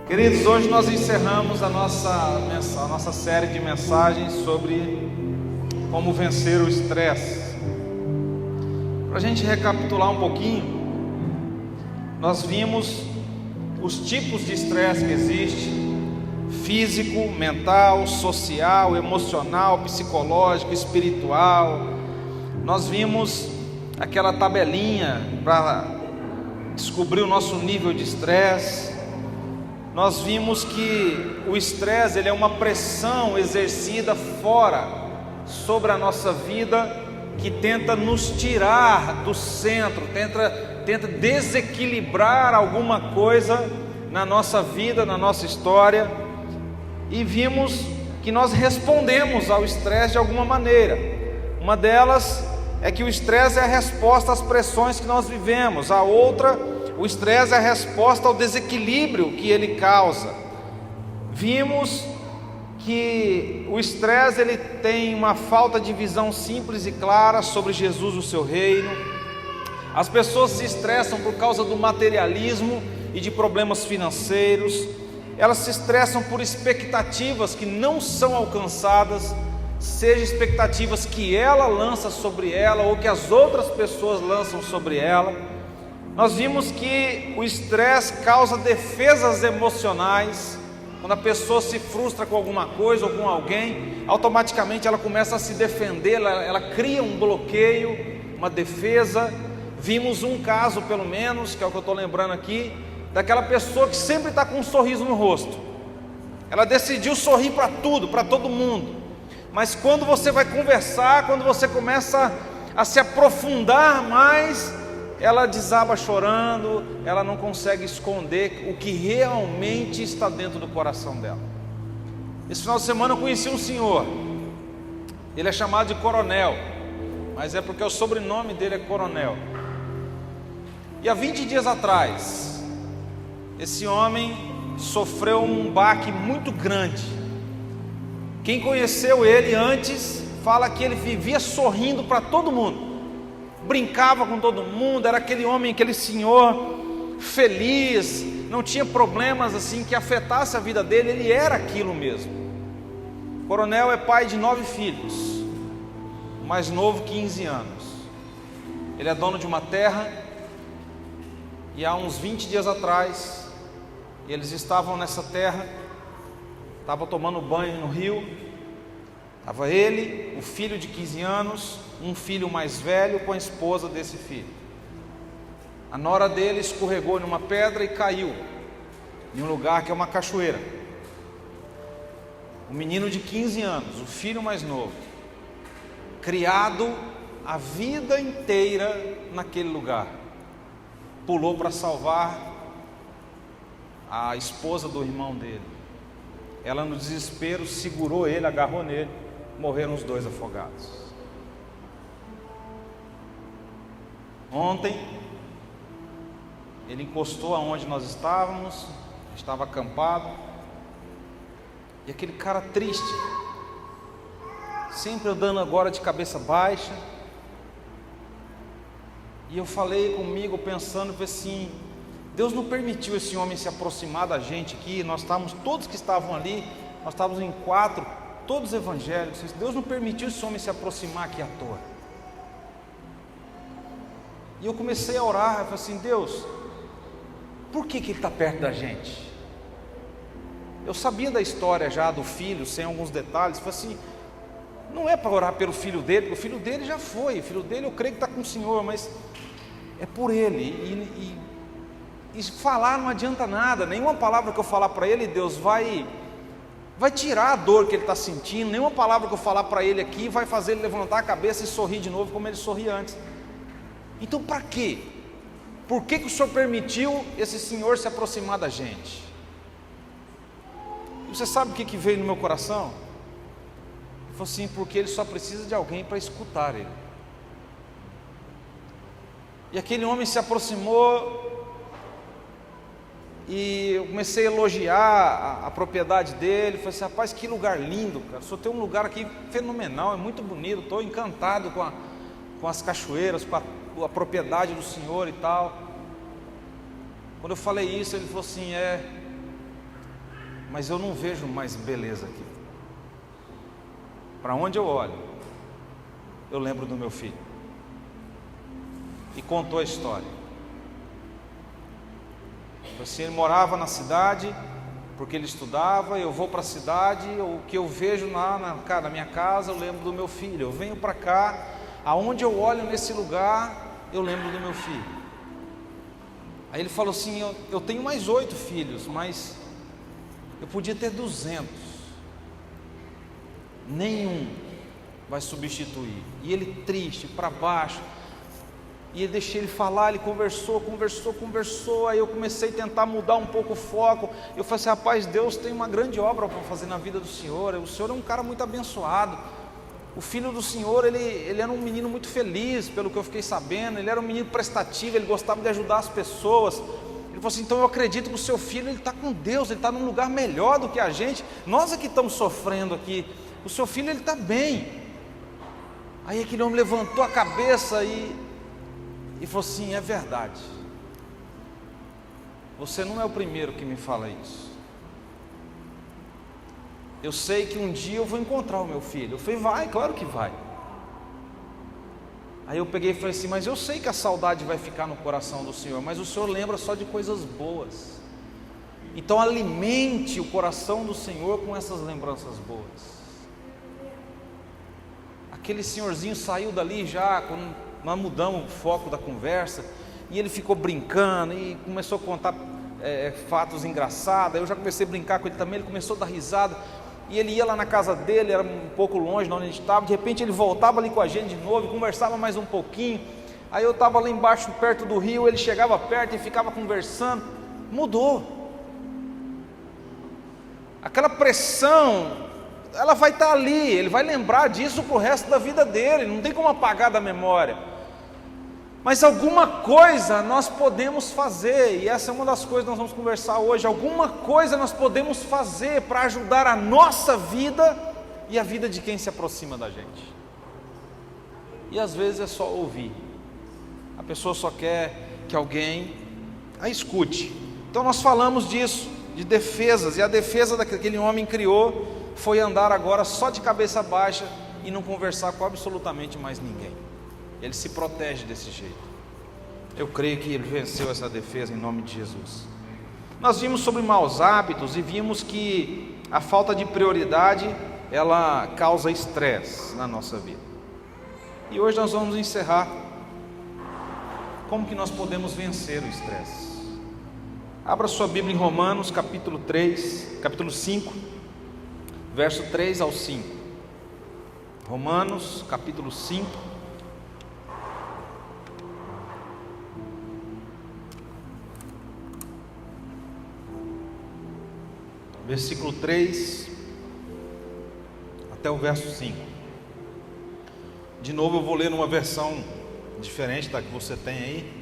Queridos, hoje nós encerramos a nossa série de mensagens sobre como vencer o estresse. Para a gente recapitular um pouquinho, nós vimos os tipos de estresse que existe: físico, mental, social, emocional, psicológico, espiritual. Nós vimos aquela tabelinha para descobrir o nosso nível de estresse. Nós vimos que o estresse ele é uma pressão exercida fora sobre a nossa vida, que tenta nos tirar do centro, tenta desequilibrar alguma coisa na nossa vida, na nossa história. E vimos que nós respondemos ao estresse de alguma maneira. Uma delas é que o estresse é a resposta às pressões que nós vivemos. A outra, o estresse é a resposta ao desequilíbrio que ele causa. Vimos que o estresse ele tem uma falta de visão simples e clara sobre Jesus e o seu reino. As pessoas se estressam por causa do materialismo e de problemas financeiros. Elas se estressam por expectativas que não são alcançadas, seja expectativas que ela lança sobre ela ou que as outras pessoas lançam sobre ela. Nós vimos que o estresse causa defesas emocionais. Quando a pessoa se frustra com alguma coisa ou com alguém, automaticamente ela começa a se defender, ela cria um bloqueio, uma defesa. Vimos um caso, pelo menos, que é o que eu estou lembrando aqui, daquela pessoa que sempre está com um sorriso no rosto. Ela decidiu sorrir para tudo, para todo mundo, mas quando você vai conversar, quando você começa a se aprofundar mais, ela desaba chorando, ela não consegue esconder o que realmente está dentro do coração dela. Esse final de semana eu conheci um senhor, ele é chamado de Coronel, mas é porque o sobrenome dele é Coronel. E há 20 dias atrás, esse homem sofreu um baque muito grande. Quem conheceu ele antes fala que ele vivia sorrindo para todo mundo, brincava com todo mundo, era aquele homem, aquele senhor feliz, não tinha problemas assim que afetasse a vida dele, ele era aquilo mesmo. Coronel é pai de 9 filhos, o mais novo 15 anos. Ele é dono de uma terra, e há uns 20 dias atrás, eles estavam nessa terra, estavam tomando banho no rio. Estava ele, o filho de 15 anos, um filho mais velho com a esposa desse filho. A nora dele escorregou numa pedra e caiu em um lugar que é uma cachoeira. O menino de 15 anos, o filho mais novo, criado a vida inteira naquele lugar, pulou para salvar a esposa do irmão dele. Ela, no desespero, segurou ele, agarrou nele. Morreram os dois afogados. Ontem ele encostou aonde nós estávamos, estava acampado, e aquele cara triste, sempre andando agora de cabeça baixa. E eu falei comigo pensando, falei assim: Deus não permitiu esse homem se aproximar da gente aqui. Nós estávamos, todos que estavam ali, nós estávamos em 4, todos evangélicos. Deus não permitiu esse homem se aproximar aqui à toa. E eu comecei a orar, eu falei assim: Deus, por que ele está perto da gente? Eu sabia da história já do filho, sem alguns detalhes. Falei assim: não é para orar pelo filho dele, porque o filho dele já foi, o filho dele eu creio que está com o Senhor, mas é por ele. E falar não adianta nada. Nenhuma palavra que eu falar para ele, Deus, vai tirar a dor que ele está sentindo. Nenhuma palavra que eu falar para ele aqui vai fazer ele levantar a cabeça e sorrir de novo como ele sorria antes. Então para quê? Por que o Senhor permitiu esse senhor se aproximar da gente? E você sabe o que veio no meu coração? Ele falou assim: porque ele só precisa de alguém para escutar ele. E aquele homem se aproximou, e eu comecei a elogiar a propriedade dele. Falei assim: rapaz, que lugar lindo, cara. Só tem um lugar aqui fenomenal, é muito bonito. Estou encantado com as cachoeiras, com a propriedade do Senhor e tal. Quando eu falei isso, ele falou assim: mas eu não vejo mais beleza aqui. Para onde eu olho, eu lembro do meu filho. E contou a história. Assim, ele morava na cidade, porque ele estudava. Eu vou para a cidade, o que eu vejo na minha casa, eu lembro do meu filho. Eu venho para cá, aonde eu olho nesse lugar, eu lembro do meu filho. Aí ele falou assim: eu tenho mais 8 filhos, mas eu podia ter 200. Nenhum vai substituir. E ele triste, para baixo. E eu deixei ele falar, ele conversou. Aí eu comecei a tentar mudar um pouco o foco. Eu falei assim: rapaz, Deus tem uma grande obra para fazer na vida do senhor. O senhor é um cara muito abençoado. O filho do senhor, ele era um menino muito feliz, pelo que eu fiquei sabendo. Ele era um menino prestativo, ele gostava de ajudar as pessoas. Ele falou assim: então eu acredito que o seu filho, ele está com Deus, ele está num lugar melhor do que a gente. Nós é que estamos sofrendo aqui. O seu filho, ele está bem. Aí aquele homem levantou a cabeça e falou assim: é verdade. Você não é o primeiro que me fala isso. Eu sei que um dia eu vou encontrar o meu filho. Eu falei: vai, claro que vai. Aí eu peguei e falei assim: mas eu sei que a saudade vai ficar no coração do Senhor, mas o Senhor lembra só de coisas boas. Então alimente o coração do Senhor com essas lembranças boas. Aquele senhorzinho saiu dali já, quando nós mudamos o foco da conversa, e ele ficou brincando e começou a contar fatos engraçados. Aí eu já comecei a brincar com ele também, ele começou a dar risada. E ele ia lá na casa dele, era um pouco longe de onde a gente estava. De repente ele voltava ali com a gente de novo, conversava mais um pouquinho. Aí eu estava lá embaixo, perto do rio, ele chegava perto e ficava conversando. Mudou. Aquela pressão, ela vai estar ali, ele vai lembrar disso para o resto da vida dele, não tem como apagar da memória. Mas alguma coisa nós podemos fazer, e essa é uma das coisas que nós vamos conversar hoje. Alguma coisa nós podemos fazer para ajudar a nossa vida e a vida de quem se aproxima da gente. E às vezes é só ouvir. A pessoa só quer que alguém a escute. Então nós falamos disso, de defesas, e a defesa daquele homem criou foi andar agora só de cabeça baixa e não conversar com absolutamente mais ninguém. Ele se protege desse jeito. Eu creio que ele venceu essa defesa em nome de Jesus. Nós vimos sobre maus hábitos e vimos que a falta de prioridade, ela causa estresse na nossa vida. E hoje nós vamos encerrar como que nós podemos vencer o estresse. Abra sua Bíblia em Romanos capítulo 5, verso 3 ao 5. Romanos capítulo 5, versículo 3 até o verso 5. De novo eu vou ler numa versão diferente da que você tem aí,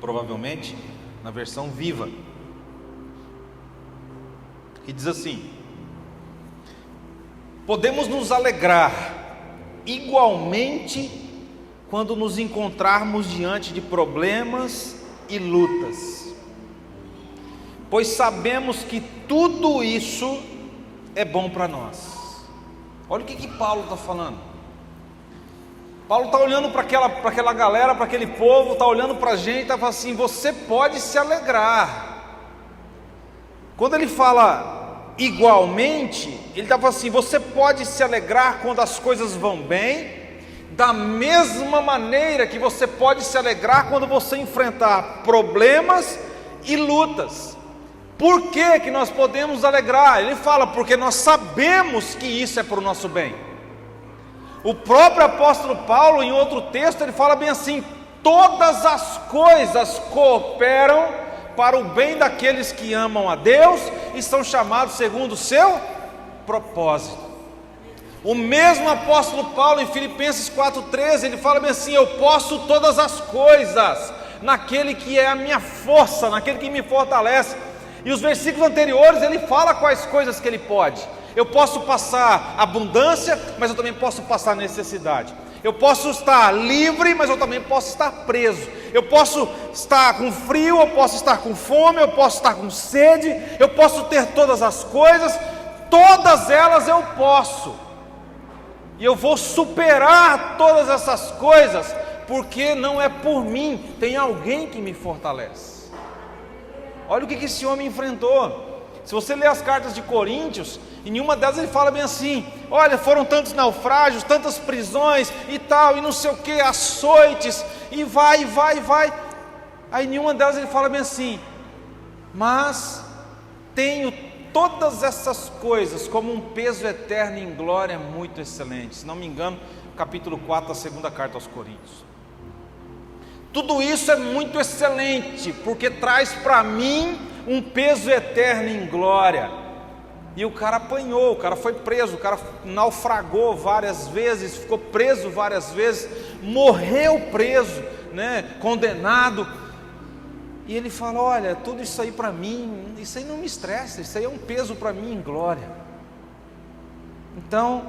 provavelmente na versão Viva, que diz assim: podemos nos alegrar igualmente quando nos encontrarmos diante de problemas e lutas, pois sabemos que tudo isso é bom para nós. Olha o que Paulo está falando. Paulo está olhando para aquela galera, para aquele povo, está olhando para a gente, está falando assim: você pode se alegrar. Quando ele fala igualmente, ele está falando assim: você pode se alegrar quando as coisas vão bem, da mesma maneira que você pode se alegrar quando você enfrentar problemas e lutas. Por que nós podemos alegrar? Ele fala: porque nós sabemos que isso é para o nosso bem. O próprio apóstolo Paulo, em outro texto, ele fala bem assim: todas as coisas cooperam para o bem daqueles que amam a Deus e são chamados segundo o seu propósito. O mesmo apóstolo Paulo, em Filipenses 4,13, ele fala bem assim: eu posso todas as coisas naquele que é a minha força, naquele que me fortalece. E os versículos anteriores, ele fala quais coisas que ele pode. Eu posso passar abundância, mas eu também posso passar necessidade. Eu posso estar livre, mas eu também posso estar preso. Eu posso estar com frio, eu posso estar com fome, eu posso estar com sede, eu posso ter todas as coisas, todas elas eu posso. E eu vou superar todas essas coisas, porque não é por mim, tem alguém que me fortalece. Olha o que esse homem enfrentou. Se você ler as cartas de Coríntios, em nenhuma delas ele fala bem assim: olha, foram tantos naufrágios, tantas prisões e tal, e não sei o que, açoites, e vai. Aí em nenhuma delas ele fala bem assim: mas tenho todas essas coisas como um peso eterno em glória muito excelente. Se não me engano, capítulo 4 da segunda carta aos Coríntios. Tudo isso é muito excelente, porque traz para mim um peso eterno em glória. E o cara apanhou, o cara foi preso, o cara naufragou várias vezes, ficou preso várias vezes, morreu preso, condenado. E ele fala: olha, tudo isso aí para mim, isso aí não me estressa, isso aí é um peso para mim em glória. Então,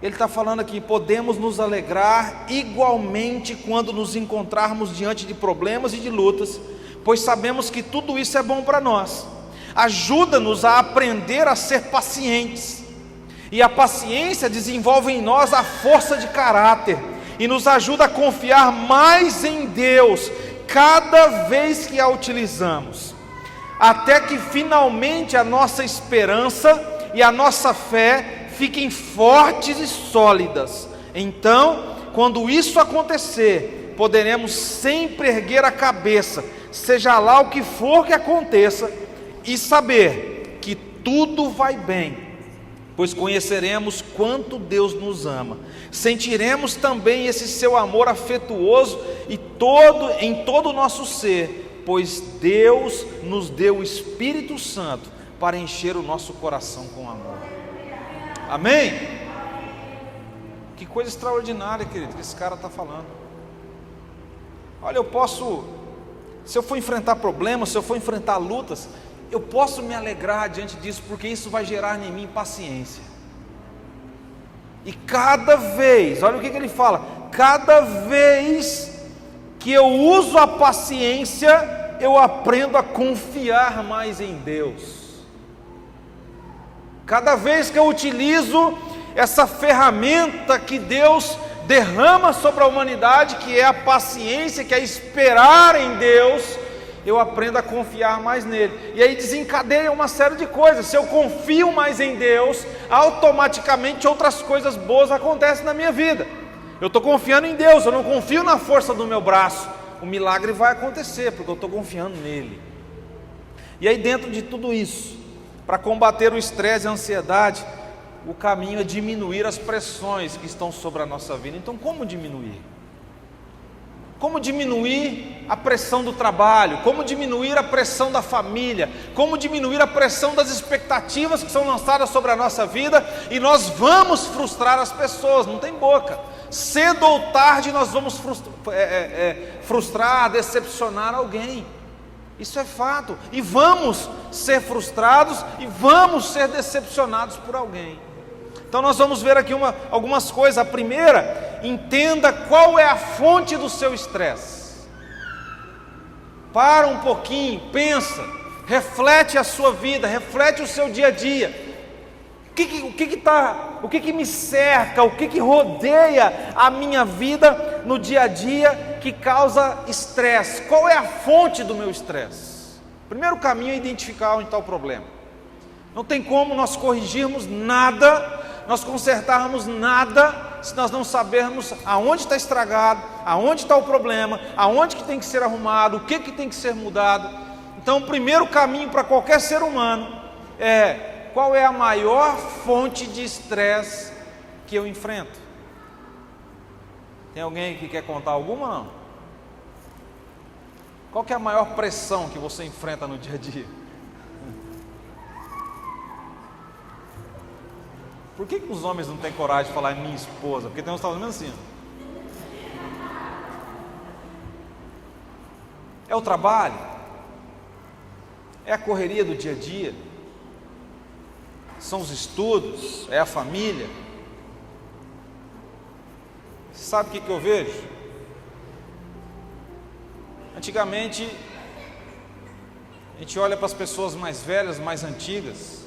ele está falando aqui: podemos nos alegrar igualmente quando nos encontrarmos diante de problemas e de lutas, pois sabemos que tudo isso é bom para nós. Ajuda-nos a aprender a ser pacientes, e a paciência desenvolve em nós a força de caráter, e nos ajuda a confiar mais em Deus, cada vez que a utilizamos, até que finalmente a nossa esperança e a nossa fé fiquem fortes e sólidas. Então, quando isso acontecer, poderemos sempre erguer a cabeça, seja lá o que for que aconteça, e saber que tudo vai bem, pois conheceremos quanto Deus nos ama. Sentiremos também esse seu amor afetuoso em todo o nosso ser, pois Deus nos deu o Espírito Santo para encher o nosso coração com amor. Amém? Que coisa extraordinária, querido, que esse cara está falando. Olha, se eu for enfrentar problemas, se eu for enfrentar lutas, eu posso me alegrar diante disso, porque isso vai gerar em mim paciência. E cada vez, olha o que ele fala: cada vez que eu uso a paciência, eu aprendo a confiar mais em Deus. Cada vez que eu utilizo essa ferramenta que Deus derrama sobre a humanidade, que é a paciência, que é esperar em Deus, eu aprendo a confiar mais nele. E aí desencadeia uma série de coisas. Se eu confio mais em Deus, automaticamente outras coisas boas acontecem na minha vida. Eu estou confiando em Deus, eu não confio na força do meu braço. O milagre vai acontecer, porque eu estou confiando nele. E aí, dentro de tudo isso, para combater o estresse e a ansiedade, o caminho é diminuir as pressões que estão sobre a nossa vida. Então, como diminuir? Como diminuir a pressão do trabalho? Como diminuir a pressão da família? Como diminuir a pressão das expectativas que são lançadas sobre a nossa vida? E nós vamos frustrar as pessoas, não tem boca. Cedo ou tarde nós vamos frustrar, decepcionar alguém. Isso é fato. E vamos ser frustrados e vamos ser decepcionados por alguém. Então nós vamos ver aqui algumas coisas. A primeira: entenda qual é a fonte do seu estresse. Para um pouquinho, pensa, reflete a sua vida, reflete o seu dia a dia. O que me cerca, o que rodeia a minha vida no dia a dia que causa estresse? Qual é a fonte do meu estresse? O primeiro caminho é identificar onde está o problema. Não tem como nós corrigirmos nada, nós consertarmos nada, se nós não sabermos aonde está estragado, aonde está o problema, aonde que tem que ser arrumado, o que tem que ser mudado. Então, o primeiro caminho para qualquer ser humano é: qual é a maior fonte de estresse que eu enfrento? Tem alguém que quer contar alguma ou não? Qual que é a maior pressão que você enfrenta no dia a dia? Por que os homens não têm coragem de falar em minha esposa? Porque tem uns que estão assim. É o trabalho? É a correria do dia a dia? São os estudos? É a família? Sabe o que eu vejo? Antigamente, a gente olha para as pessoas mais velhas, mais antigas,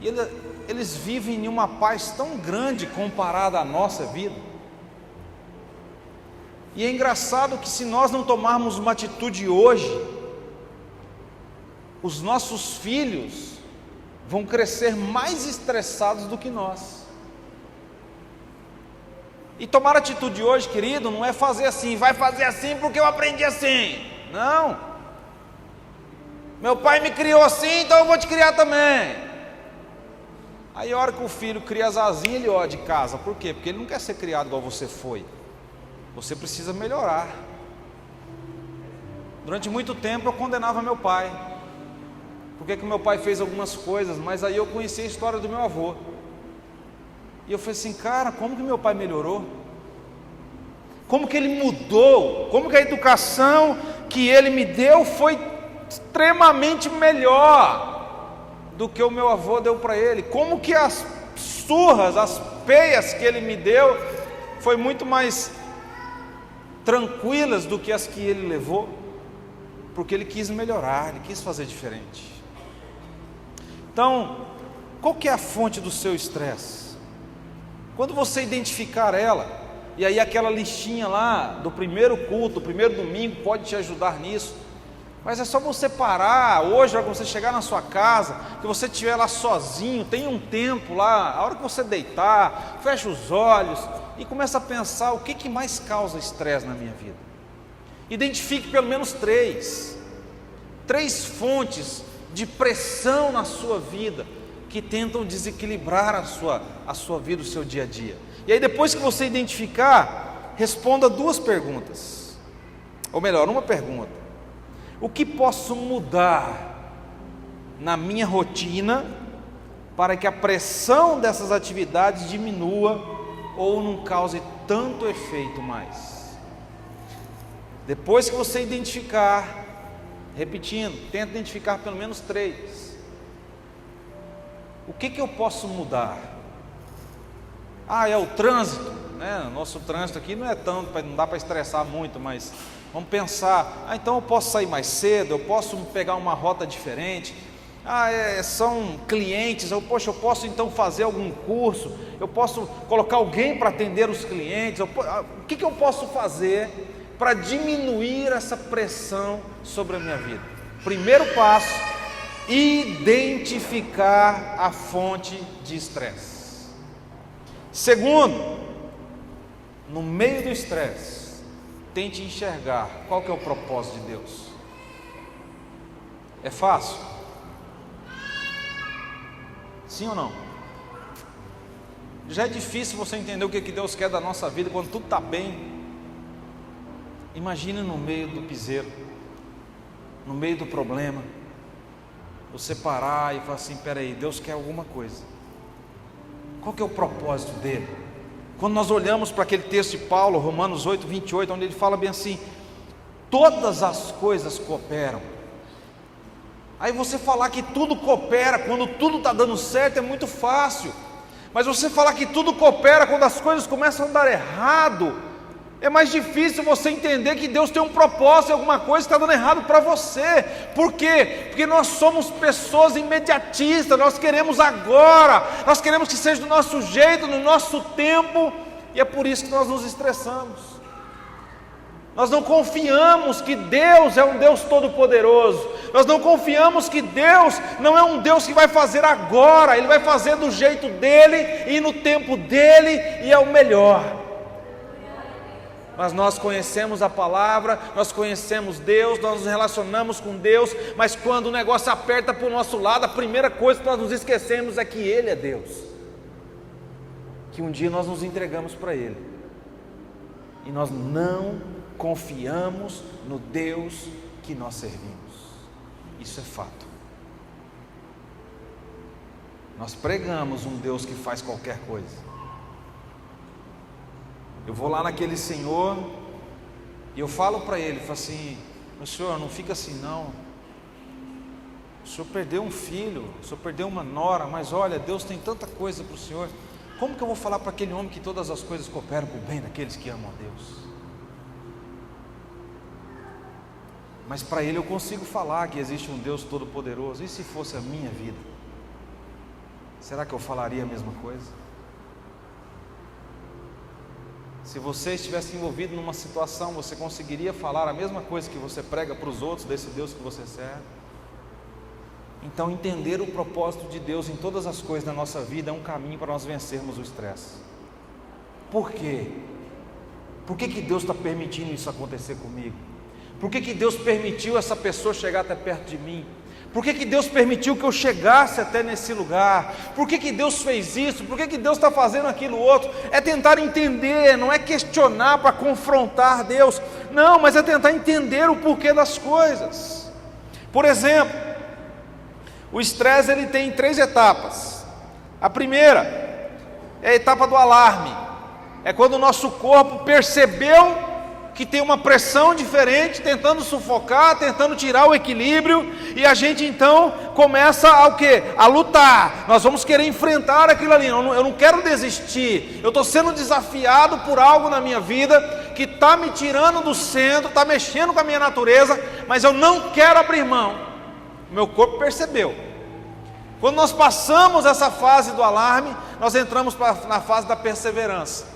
e eles vivem em uma paz tão grande comparada à nossa vida. E é engraçado que se nós não tomarmos uma atitude hoje, os nossos filhos vão crescer mais estressados do que nós. E tomar atitude hoje, querido, não é fazer assim, vai fazer assim porque eu aprendi assim. Não. Meu pai me criou assim, então eu vou te criar também. Aí a hora que o filho cria as asinhas, ele ó de casa. Por quê? Porque ele não quer ser criado igual você foi. Você precisa melhorar. Durante muito tempo eu condenava meu pai. Porque que meu pai fez algumas coisas, mas aí eu conheci a história do meu avô. E eu falei assim, cara, como que meu pai melhorou? Como que ele mudou? Como que a educação que ele me deu foi extremamente melhor do que o meu avô deu para ele? Como que as surras, as peias que ele me deu foi muito mais tranquilas do que as que ele levou? Porque ele quis melhorar, ele quis fazer diferente. Então, qual que é a fonte do seu estresse? Quando você identificar ela, e aí aquela listinha lá do primeiro culto, do primeiro domingo pode te ajudar nisso, mas é só você parar hoje, quando você chegar na sua casa, que você estiver lá sozinho, tem um tempo lá, a hora que você deitar, fecha os olhos e começa a pensar o que mais causa estresse na minha vida. Identifique pelo menos três fontes de pressão na sua vida, que tentam desequilibrar a sua vida, o seu dia a dia. E aí depois que você identificar, responda duas perguntas, ou melhor, uma pergunta: o que posso mudar na minha rotina para que a pressão dessas atividades diminua ou não cause tanto efeito mais? Depois que você identificar, repetindo, tenta identificar pelo menos três. O que eu posso mudar? É o trânsito, né? Nosso trânsito aqui não é tanto, não dá para estressar muito, mas vamos pensar, então eu posso sair mais cedo, eu posso pegar uma rota diferente, são clientes, eu posso então fazer algum curso, eu posso colocar alguém para atender os clientes, o que eu posso fazer para diminuir essa pressão sobre a minha vida? Primeiro passo: identificar a fonte de estresse. Segundo, no meio do estresse, tente enxergar qual que é o propósito de Deus. É fácil? Sim ou não? Já é difícil você entender o que Deus quer da nossa vida quando tudo está bem. Imagine no meio do piseiro, no meio do problema, você parar e falar assim, peraí, Deus quer alguma coisa. Qual que é o propósito dele? Quando nós olhamos para aquele texto de Paulo, Romanos 8, 28, onde ele fala bem assim, todas as coisas cooperam. Aí você falar que tudo coopera quando tudo está dando certo é muito fácil, mas você falar que tudo coopera quando as coisas começam a dar errado, é mais difícil você entender que Deus tem um propósito em alguma coisa que está dando errado para você. Por quê? Porque nós somos pessoas imediatistas, nós queremos agora, nós queremos que seja do nosso jeito, no nosso tempo, e é por isso que nós nos estressamos. Nós não confiamos que Deus é um Deus todo-poderoso, nós não confiamos que Deus não é um Deus que vai fazer agora, Ele vai fazer do jeito dEle e no tempo dEle, e é o melhor. Mas nós conhecemos a palavra, nós conhecemos Deus, nós nos relacionamos com Deus, mas quando o negócio aperta para o nosso lado, a primeira coisa que nós nos esquecemos é que Ele é Deus, que um dia nós nos entregamos para Ele, e nós não confiamos no Deus que nós servimos. Isso é fato. Nós pregamos um Deus que faz qualquer coisa. Eu vou lá naquele senhor e eu falo para ele, falo assim, meu senhor, não fica assim não, o senhor perdeu um filho, o senhor perdeu uma nora, mas olha, Deus tem tanta coisa para o senhor, Como que eu vou falar para aquele homem que todas as coisas cooperam para o bem daqueles que amam a Deus? Mas para ele eu consigo falar que existe um Deus todo-poderoso. E se fosse a minha vida? Será que eu falaria a mesma coisa? Se você estivesse envolvido numa situação, você conseguiria falar a mesma coisa que você prega para os outros desse Deus que você serve? Então, entender o propósito de Deus em todas as coisas da nossa vida é um caminho para nós vencermos o estresse. Por quê? Por que Deus está permitindo isso acontecer comigo? Por que Deus permitiu essa pessoa chegar até perto de mim? Por que Deus permitiu que eu chegasse até nesse lugar? Por que Deus fez isso? Por que Deus está fazendo aquilo outro? É tentar entender, não é questionar para confrontar Deus. Não, mas é tentar entender o porquê das coisas. Por exemplo, o estresse ele tem 3 etapas. A primeira é a etapa do alarme. É quando o nosso corpo percebeu que tem uma pressão diferente, tentando sufocar, tentando tirar o equilíbrio, e a gente então começa a o quê? A lutar. Nós vamos querer enfrentar aquilo ali. Eu não quero desistir. Eu estou sendo desafiado por algo na minha vida que está me tirando do centro, está mexendo com a minha natureza, mas eu não quero abrir mão. Meu corpo percebeu. Quando nós passamos essa fase do alarme, nós entramos na fase da perseverança.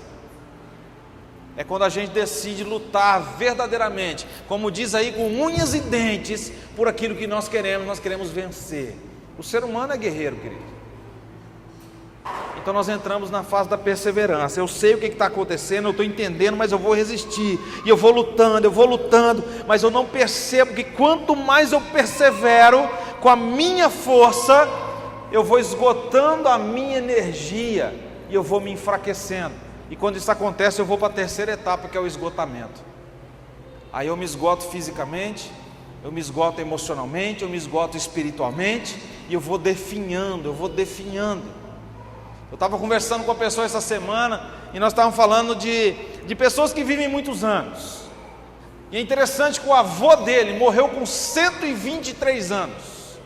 É quando a gente decide lutar verdadeiramente, como diz aí, com unhas e dentes, por aquilo que nós queremos vencer. O ser humano é guerreiro, querido. Então nós entramos na fase da perseverança. Eu sei o que está acontecendo, eu estou entendendo, mas eu vou resistir, e eu vou lutando, mas eu não percebo que quanto mais eu persevero com a minha força, eu vou esgotando a minha energia, e eu vou me enfraquecendo. E quando isso acontece, eu vou para a terceira etapa, que é o esgotamento. Aí eu me esgoto fisicamente, eu me esgoto emocionalmente, eu me esgoto espiritualmente, e eu vou definhando. Eu estava conversando com uma pessoa essa semana, e nós estávamos falando de pessoas que vivem muitos anos. E é interessante que o avô dele morreu com 123 anos.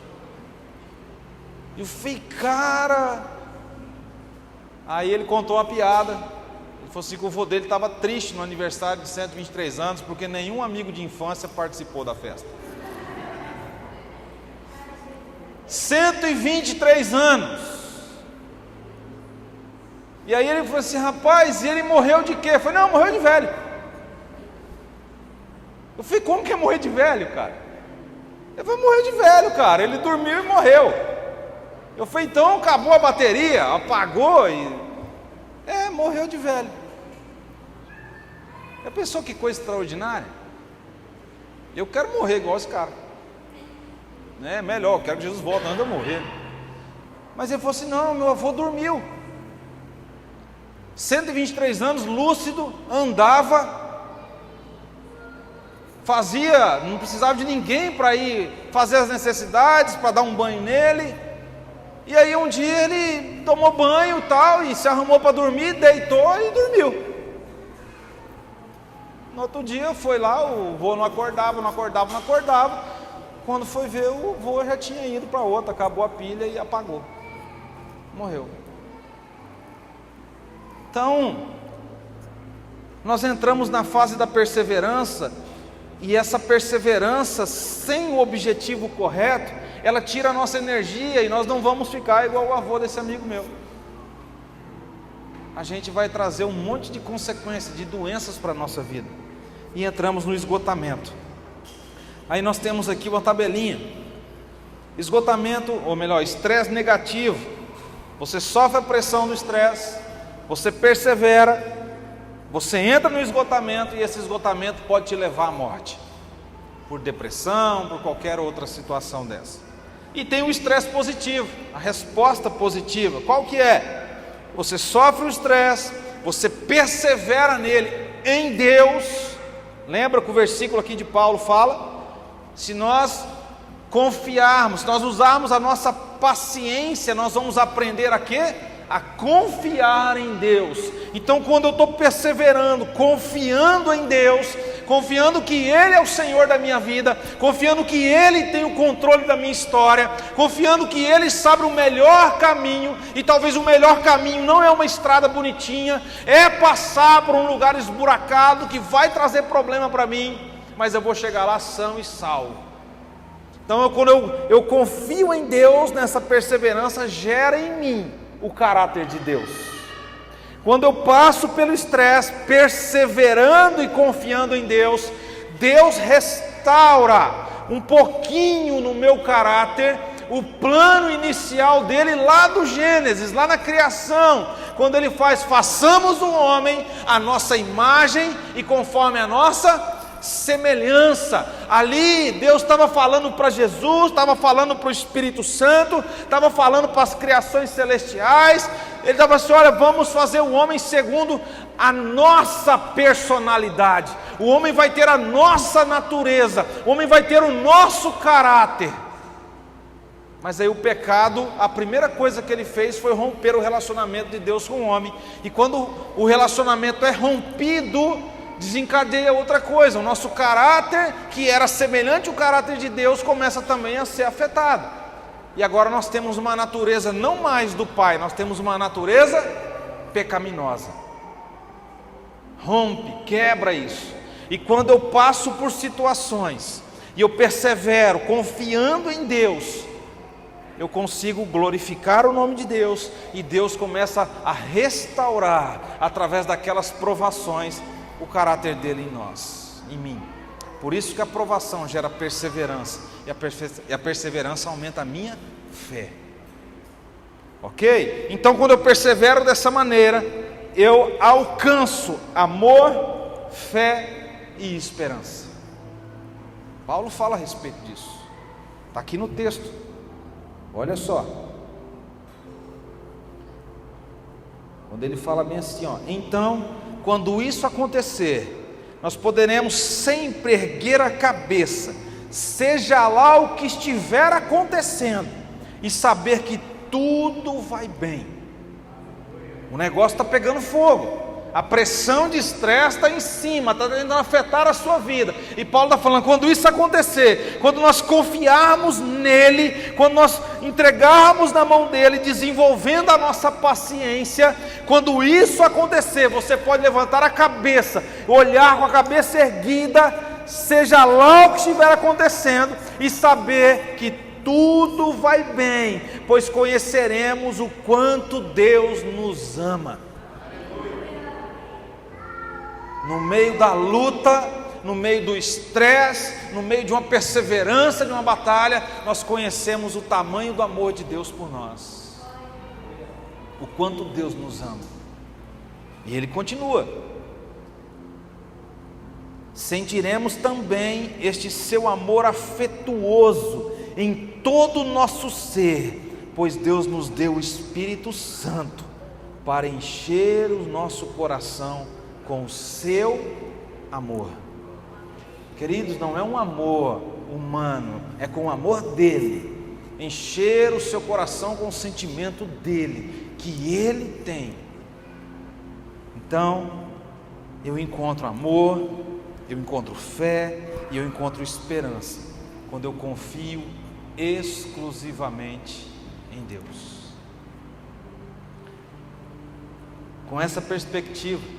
E eu falei, cara... Aí ele contou uma piada. Ele falou assim que o avô dele estava triste no aniversário de 123 anos, porque nenhum amigo de infância participou da festa. 123 anos. E aí ele falou assim, rapaz, e ele morreu de quê? Eu falei, não, morreu de velho. Eu falei, como que é morrer de velho, cara? Ele falou, morreu de velho, cara, ele dormiu e morreu. Eu falei, então acabou a bateria, apagou e... morreu de velho. Já pensou que coisa extraordinária? Eu quero morrer igual esse cara. Melhor, eu quero que Jesus volte antes de eu morrer. Mas ele falou assim, não, meu avô dormiu. 123 anos, lúcido, andava, fazia, não precisava de ninguém para ir fazer as necessidades, para dar um banho nele. E aí um dia ele tomou banho e tal, e se arrumou para dormir, deitou e dormiu. No outro dia foi lá, o vô não acordava. Quando foi ver, o vô já tinha ido para outra, acabou a pilha e apagou. Morreu. Então, nós entramos na fase da perseverança, e essa perseverança sem o objetivo correto, ela tira a nossa energia, e nós não vamos ficar igual o avô desse amigo meu. A gente vai trazer um monte de consequências, de doenças para a nossa vida, e entramos no esgotamento. Aí nós temos aqui uma tabelinha. Esgotamento, ou melhor, estresse negativo. Você sofre a pressão do estresse, você persevera, você entra no esgotamento, e esse esgotamento pode te levar à morte, por depressão, por qualquer outra situação dessa. E tem o estresse positivo, a resposta positiva. Qual que é? Você sofre o estresse, você persevera nele, em Deus. Lembra que o versículo aqui de Paulo fala? Se nós confiarmos, se nós usarmos a nossa paciência, nós vamos aprender a quê? A confiar em Deus. Então, quando eu estou perseverando, confiando em Deus, confiando que Ele é o Senhor da minha vida, confiando que Ele tem o controle da minha história, confiando que Ele sabe o melhor caminho, e talvez o melhor caminho não é uma estrada bonitinha, é passar por um lugar esburacado que vai trazer problema para mim, mas eu vou chegar lá são e salvo. Então quando eu confio em Deus, nessa perseverança gera em mim o caráter de Deus. Quando eu passo pelo estresse, perseverando e confiando em Deus, Deus restaura um pouquinho no meu caráter o plano inicial dele lá do Gênesis, lá na criação, quando ele façamos o homem a nossa imagem e conforme a nossa semelhança. Ali Deus estava falando para Jesus, estava falando para o Espírito Santo, estava falando para as criações celestiais. Ele estava assim: olha, vamos fazer o homem segundo a nossa personalidade, o homem vai ter a nossa natureza, o homem vai ter o nosso caráter. Mas aí o pecado, a primeira coisa que ele fez foi romper o relacionamento de Deus com o homem, e quando o relacionamento é rompido, desencadeia outra coisa, o nosso caráter, que era semelhante ao caráter de Deus, começa também a ser afetado, e agora nós temos uma natureza não mais do Pai, nós temos uma natureza pecaminosa. Rompe, quebra isso, e quando eu passo por situações, e eu persevero, confiando em Deus, eu consigo glorificar o nome de Deus, e Deus começa a restaurar, através daquelas provações, o caráter dele em nós, em mim. Por isso que a provação gera perseverança, e a perseverança aumenta a minha fé. Ok? Então quando eu persevero dessa maneira, eu alcanço amor, fé e esperança. Paulo fala a respeito disso, está aqui no texto, olha só, quando ele fala bem assim, ó: então, quando isso acontecer, nós poderemos sempre erguer a cabeça, seja lá o que estiver acontecendo, e saber que tudo vai bem. O negócio está pegando fogo, a pressão de estresse está em cima, está tentando afetar a sua vida, e Paulo está falando: quando isso acontecer, quando nós confiarmos nele, quando nós entregarmos na mão dele, desenvolvendo a nossa paciência, quando isso acontecer, você pode levantar a cabeça, olhar com a cabeça erguida, seja lá o que estiver acontecendo, e saber que tudo vai bem, pois conheceremos o quanto Deus nos ama. No meio da luta, no meio do estresse, no meio de uma perseverança, de uma batalha, nós conhecemos o tamanho do amor de Deus por nós, o quanto Deus nos ama. E ele continua: sentiremos também este seu amor afetuoso em todo o nosso ser, pois Deus nos deu o Espírito Santo para encher o nosso coração com o seu amor. Queridos, não é um amor humano, é com o amor dele. Encher o seu coração com o sentimento dele, que ele tem. Então, eu encontro amor, eu encontro fé e eu encontro esperança, quando eu confio exclusivamente em Deus. Com essa perspectiva,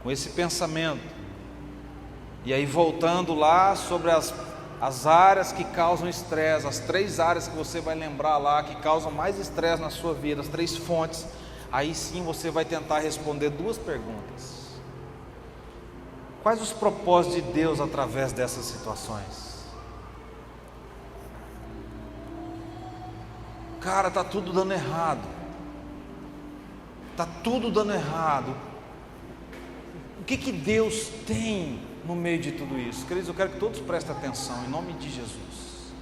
com esse pensamento, e aí voltando lá sobre as áreas que causam estresse, as 3 áreas que você vai lembrar lá, que causam mais estresse na sua vida, as 3 fontes, aí sim você vai tentar responder 2 perguntas. Quais os propósitos de Deus através dessas situações? Cara, está tudo dando errado, está tudo dando errado. O que Deus tem no meio de tudo isso? Queridos, eu quero que todos prestem atenção, em nome de Jesus.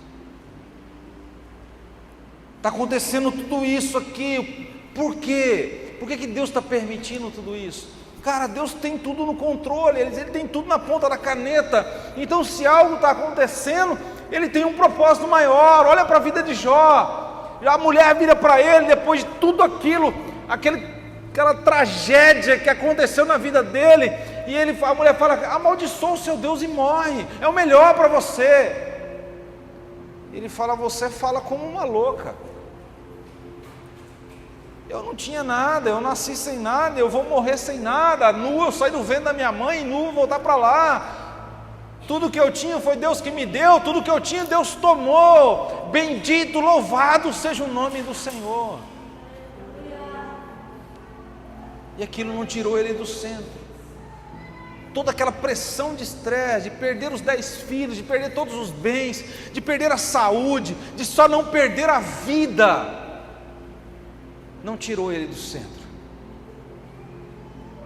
Está acontecendo tudo isso aqui, por quê? Por que Deus está permitindo tudo isso? Cara, Deus tem tudo no controle, Ele tem tudo na ponta da caneta. Então se algo está acontecendo, Ele tem um propósito maior. Olha para a vida de Jó, a mulher vira para ele, depois de tudo aquilo, aquela tragédia que aconteceu na vida dele, E a mulher fala: amaldiçoa o seu Deus e morre, é o melhor para você. Ele fala: você fala como uma louca. Eu não tinha nada, eu nasci sem nada, eu vou morrer sem nada, nu eu saí do ventre da minha mãe, nu vou voltar para lá. Tudo que eu tinha foi Deus que me deu, tudo que eu tinha Deus tomou. Bendito, louvado seja o nome do Senhor. E aquilo não tirou ele do centro. Toda aquela pressão de estresse, de perder os 10 filhos, de perder todos os bens, de perder a saúde, de só não perder a vida, não tirou ele do centro.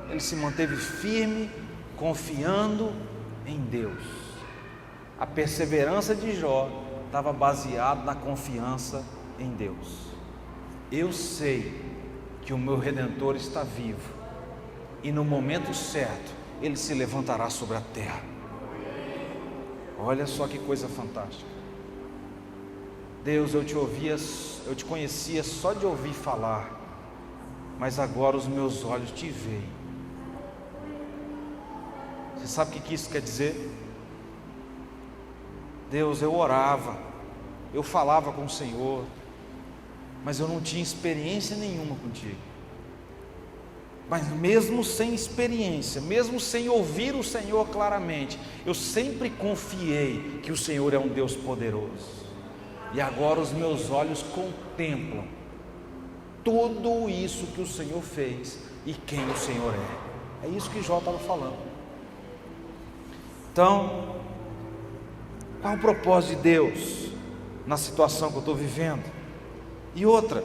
Ele se manteve firme, confiando em Deus. A perseverança de Jó estava baseada na confiança em Deus. Eu sei que o meu Redentor está vivo, e no momento certo Ele se levantará sobre a terra. Olha só que coisa fantástica. Deus, eu te conhecia só de ouvir falar, mas agora os meus olhos te veem. Você sabe o que isso quer dizer? Deus, eu orava, eu falava com o Senhor, mas eu não tinha experiência nenhuma contigo. Mas mesmo sem experiência, mesmo sem ouvir o Senhor claramente, eu sempre confiei que o Senhor é um Deus poderoso. E agora os meus olhos contemplam tudo isso que o Senhor fez e quem o Senhor é. É isso que Jó estava falando. Então, qual o propósito de Deus na situação que eu estou vivendo? E outra,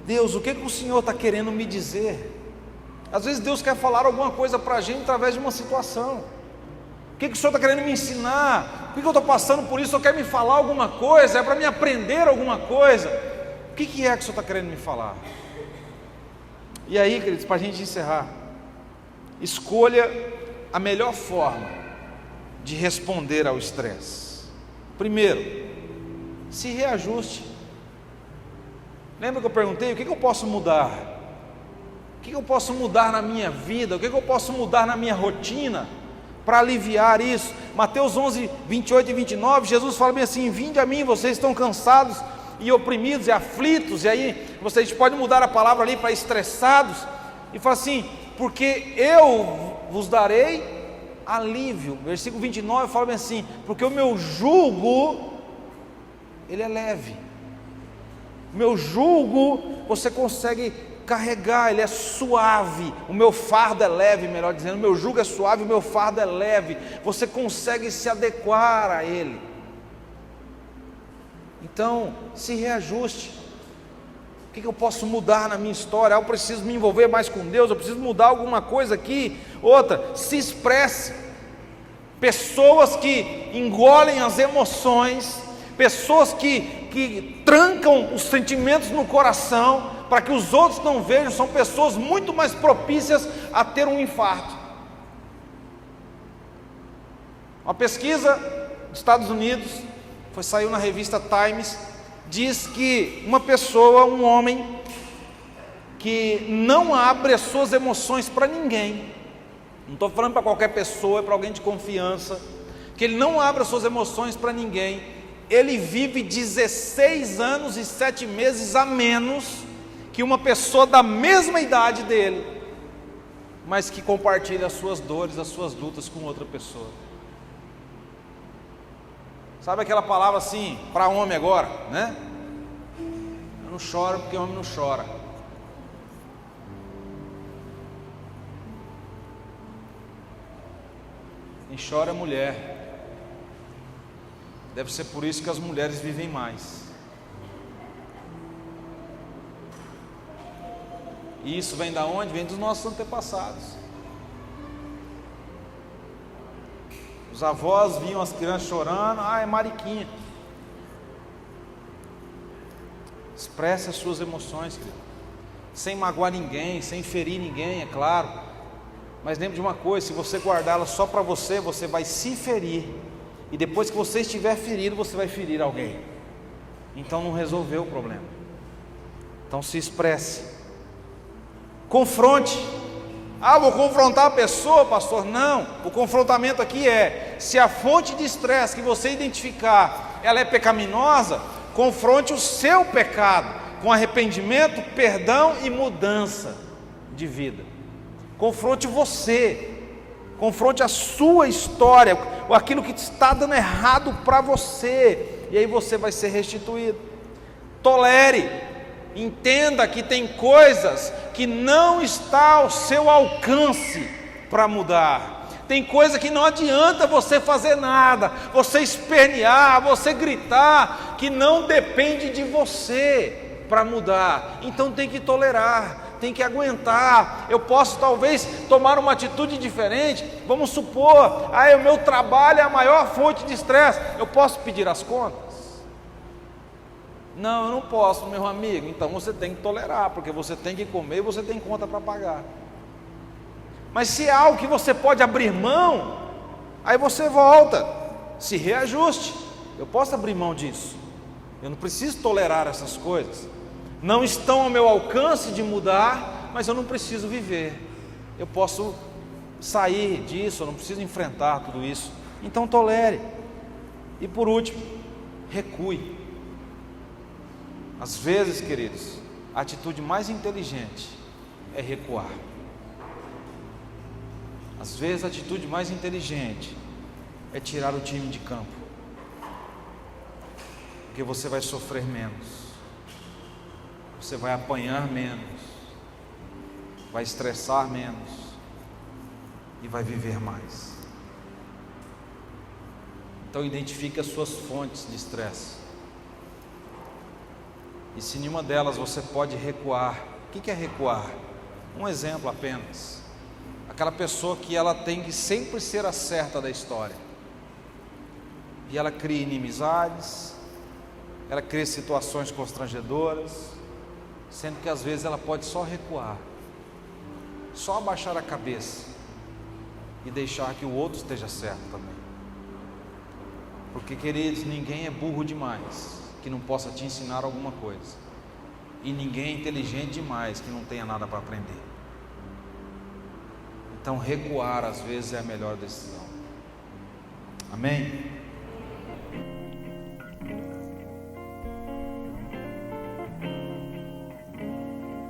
Deus, o que o Senhor está querendo me dizer? Às vezes Deus quer falar alguma coisa para a gente através de uma situação. O que o Senhor está querendo me ensinar? Por que eu estou passando por isso? O Senhor quer me falar alguma coisa? É para me aprender alguma coisa? O que é que o Senhor está querendo me falar? E aí, queridos, para a gente encerrar, escolha a melhor forma de responder ao estresse. Primeiro, se reajuste. Lembra que eu perguntei: o que eu posso mudar? O que eu posso mudar na minha vida? O que eu posso mudar na minha rotina para aliviar isso? Mateus 11, 28 e 29, Jesus fala bem assim: vinde a mim, vocês estão cansados e oprimidos e aflitos. E aí vocês podem mudar a palavra ali para estressados, e fala assim: porque eu vos darei alívio. Versículo 29 fala bem assim: porque o meu jugo, ele é leve. O meu jugo você consegue carregar, ele é suave. O meu fardo é leve, melhor dizendo, o meu jugo é suave, o meu fardo é leve. Você consegue se adequar a ele. Então, se reajuste. O que eu posso mudar na minha história? Eu preciso me envolver mais com Deus, eu preciso mudar alguma coisa aqui. Outra, se expresse. Pessoas que engolem as emoções, pessoas que trancam os sentimentos no coração para que os outros não vejam, são pessoas muito mais propícias a ter um infarto. Uma pesquisa dos Estados Unidos, saiu na revista Times, diz que uma pessoa, um homem, que não abre as suas emoções para ninguém, não estou falando para qualquer pessoa, é para alguém de confiança, que ele não abre as suas emoções para ninguém, ele vive 16 anos e 7 meses a menos que uma pessoa da mesma idade dele, mas que compartilha as suas dores, as suas lutas com outra pessoa. Sabe aquela palavra assim, para homem agora, né? Eu não choro porque homem não chora. Quem chora é mulher. Deve ser por isso que as mulheres vivem mais. E isso vem da onde? Vem dos nossos antepassados. Os avós viam as crianças chorando, é mariquinha. Expresse as suas emoções, querido, sem magoar ninguém, sem ferir ninguém, é claro. Mas lembre de uma coisa: se você guardá-la só para você, você vai se ferir. E depois que você estiver ferido, você vai ferir alguém. Então não resolveu o problema. Então se expresse. Confronte. Ah, vou confrontar a pessoa, pastor. Não, o confrontamento aqui é: se a fonte de estresse que você identificar, ela é pecaminosa, confronte o seu pecado com arrependimento, perdão e mudança de vida. Confronte você, confronte a sua história, aquilo que está dando errado para você, e aí você vai ser restituído. Tolere, entenda que tem coisas que não está ao seu alcance para mudar. Tem coisa que não adianta você fazer nada, você espernear, você gritar, que não depende de você para mudar. Então tem que tolerar, tem que aguentar. Eu posso talvez tomar uma atitude diferente. Vamos supor, o meu trabalho é a maior fonte de estresse. Eu posso pedir as contas? Não, eu não posso, meu amigo. Então você tem que tolerar, porque você tem que comer e você tem conta para pagar. Mas se é algo que você pode abrir mão, aí você volta, se reajuste. Eu posso abrir mão disso. Eu não preciso tolerar essas coisas. Não estão ao meu alcance de mudar, mas eu não preciso viver. Eu posso sair disso, eu não preciso enfrentar tudo isso. Então tolere. E por último, recue. Às vezes, queridos, a atitude mais inteligente é recuar. Às vezes a atitude mais inteligente é tirar o time de campo, porque você vai sofrer menos, você vai apanhar menos, vai estressar menos e vai viver mais. Então identifique as suas fontes de estresse, e se nenhuma delas você pode recuar. O que é recuar? Um exemplo apenas. Aquela pessoa que ela tem que sempre ser a certa da história, e ela cria inimizades, ela cria situações constrangedoras, sendo que às vezes ela pode só recuar, só abaixar a cabeça e deixar que o outro esteja certo também. Porque, queridos, ninguém é burro demais que não possa te ensinar alguma coisa, e ninguém é inteligente demais que não tenha nada para aprender. Então recuar às vezes é a melhor decisão. Amém?